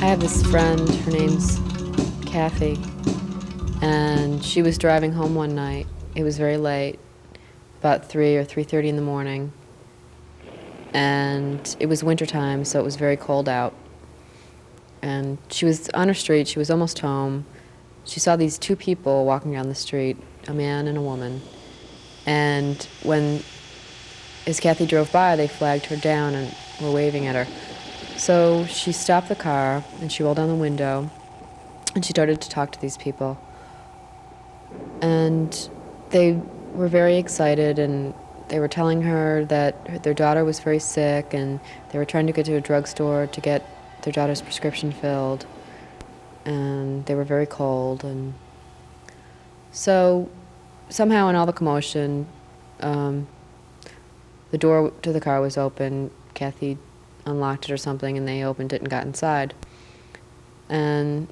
I have this friend, her name's Kathy, and she was driving home one night. It was very late, about 3 or 3:30 in the morning, and it was wintertime, so it was very cold out. And she was on her street, she was almost home. She saw these two people walking down the street, a man and a woman. And as Kathy drove by, they flagged her down and were waving at her. So she stopped the car and she rolled down the window and she started to talk to these people. And they were very excited, and they were telling her that their daughter was very sick and they were trying to get to a drugstore to get their daughter's prescription filled. And they were very cold. And so somehow in all the commotion, the door to the car was open. Kathy unlocked it or something, and they opened it and got inside. And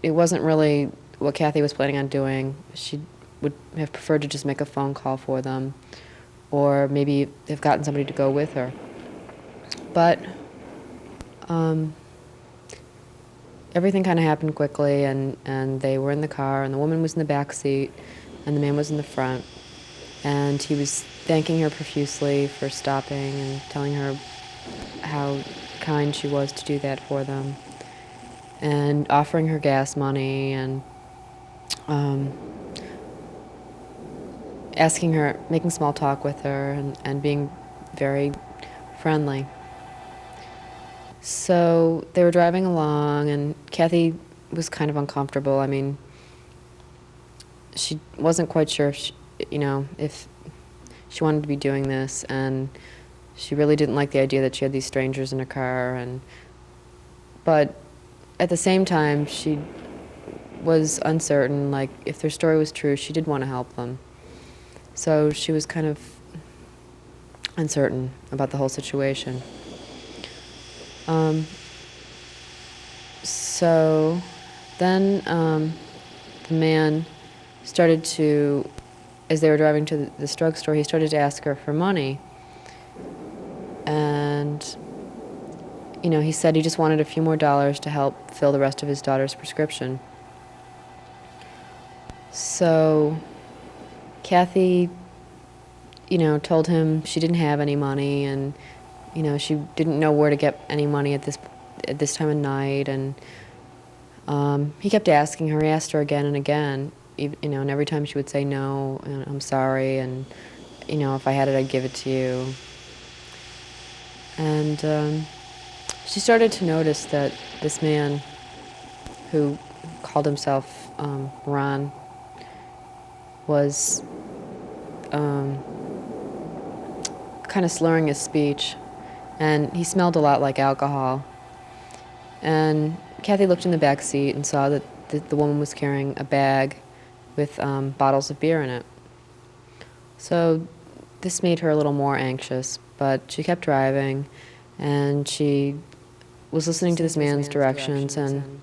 it wasn't really what Kathy was planning on doing. She would have preferred to just make a phone call for them, or maybe have gotten somebody to go with her. But everything kind of happened quickly, and they were in the car, and the woman was in the back seat, and the man was in the front. And he was thanking her profusely for stopping and telling her how kind she was to do that for them, and offering her gas money, and asking her, making small talk with her, and being very friendly. So they were driving along, and Kathy was kind of uncomfortable. I mean, she wasn't quite sure if she wanted to be doing this, and she really didn't like the idea that she had these strangers in her car. But at the same time, she was uncertain, like if their story was true, she did want to help them. So she was kind of uncertain about the whole situation. So then the man started to, as they were driving to this drugstore, he started to ask her for money. And, he said he just wanted a few more dollars to help fill the rest of his daughter's prescription. So Kathy, told him she didn't have any money, and, she didn't know where to get any money at this time of night. And he kept asking her. He asked her again and again, and every time she would say no, I'm sorry, and, if I had it, I'd give it to you. And she started to notice that this man, who called himself Ron, was kind of slurring his speech, and he smelled a lot like alcohol. And Kathy looked in the back seat and saw that the woman was carrying a bag with bottles of beer in it. So this made her a little more anxious, but she kept driving, and she was listening to this man's directions, and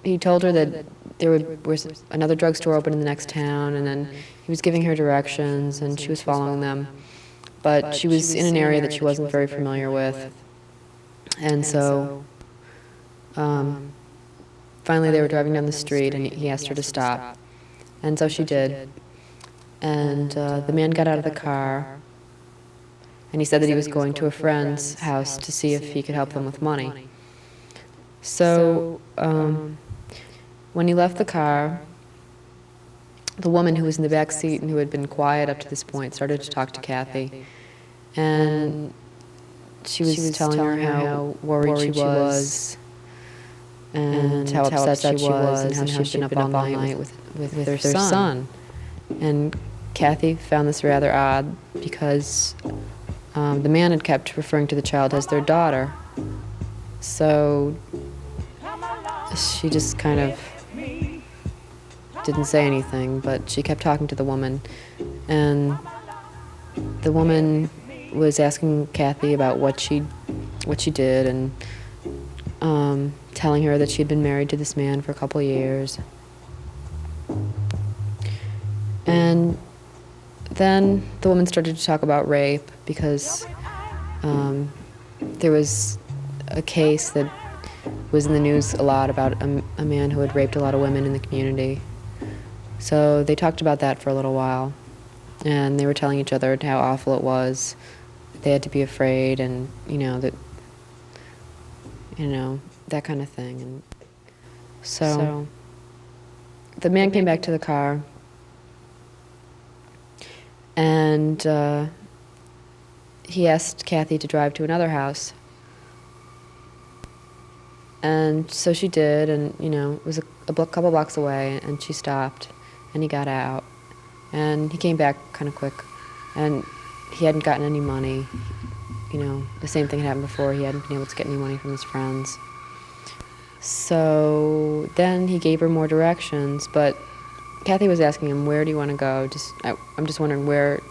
he told her that there was another drugstore open in the next town, and then he was giving her directions, and she was following them. But she was in an area that she wasn't very familiar with. And so finally they were driving down the street, and he asked her to stop. And so she did. And the man got out of the car, and he said that he was going to a friend's house to see if he could help them with money. So when he left the car, the woman who was in the back seat and who had been quiet up to this point started to talk to Kathy. And she was telling her how worried she was, and how upset she was, and how she'd been up all night with their son. And Kathy found this rather odd, because the man had kept referring to the child as their daughter. So she just kind of didn't say anything, but she kept talking to the woman. And the woman was asking Kathy about what she did, and telling her that she'd been married to this man for a couple of years. And then the woman started to talk about rape, because there was a case that was in the news a lot about a man who had raped a lot of women in the community. So they talked about that for a little while, and they were telling each other how awful it was. They had to be afraid, and that kind of thing. And so the man came back to the car, and he asked Kathy to drive to another house. And so she did, and it was a couple blocks away, and she stopped, and he got out, and he came back kind of quick, and he hadn't gotten any money. The same thing had happened before. He hadn't been able to get any money from his friends. So then he gave her more directions, but Kathy was asking him, "Where do you want to go? I'm just wondering where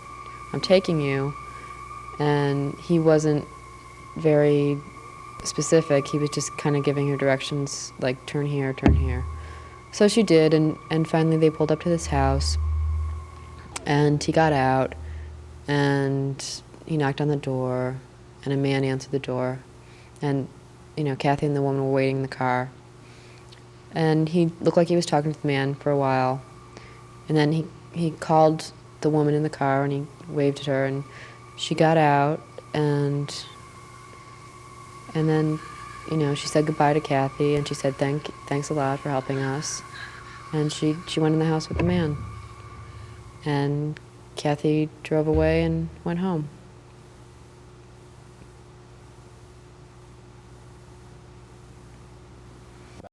I'm taking you." And he wasn't very specific. He was just kind of giving her directions, like, turn here, turn here. So she did, and finally they pulled up to this house, and he got out, and he knocked on the door, and a man answered the door, and Kathy and the woman were waiting in the car, and he looked like he was talking to the man for a while, and then he called the woman in the car, and he waved at her, and she got out, and then she said goodbye to Kathy, and she said thanks a lot for helping us, and she went in the house with the man, and Kathy drove away and went home.